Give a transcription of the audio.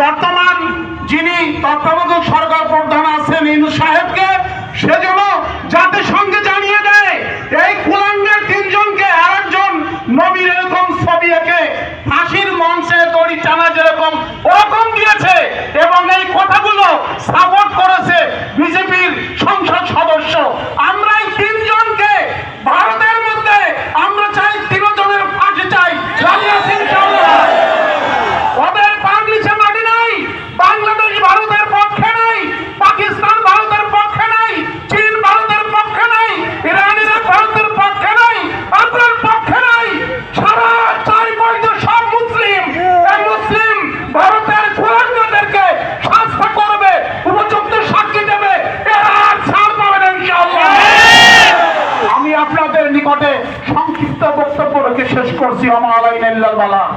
বর্তমান যিনি তত্ত্বাবধায়ক সরকার প্রধান আছেন ইউনূস সাহেবকে সেজন্য জাতিসংঘে জানিয়ে দেয় এই কুলাঙ্গার তিনজনকে আরেকজন নবীর এরকম ছবি এঁকে ফাঁসির মঞ্চে দড়ি টানা যেরকম ওরকম দিয়েছে এবং এই কথাগুলো সাপোর্ট করেছে বিজেপির সংসদ সদস্য। আমরা এই তিনজনকে ভারতের মধ্যে আমরা চাই তিনজনের ফাঁসি চাই। ওদের পার নিচে মাটি নাই, বাংলাদেশ ভারতের পক্ষে নাই, পাকিস্তান ভারতের পক্ষে নাই, চীন ভারতের পক্ষে নাই, ইরানিরা ভারতের পক্ষে নাই, আপনার পক্ষে নাই। সারা চারিপাশে সব মুসলিম, এই মুসলিম ভারতের কুলাঙ্গারদেরকে শাস্তি করবে, উপযুক্ত সাক্ষী দেবে, এরা আর ছাড় পাবে না ইনশাআল্লাহ। আমি আপনাদের নিকটে সংক্ষিপ্ত বক্তব্য রেখে শেষ করছি। ওয়া মা আলাইনা ইল্লাল বালাগ।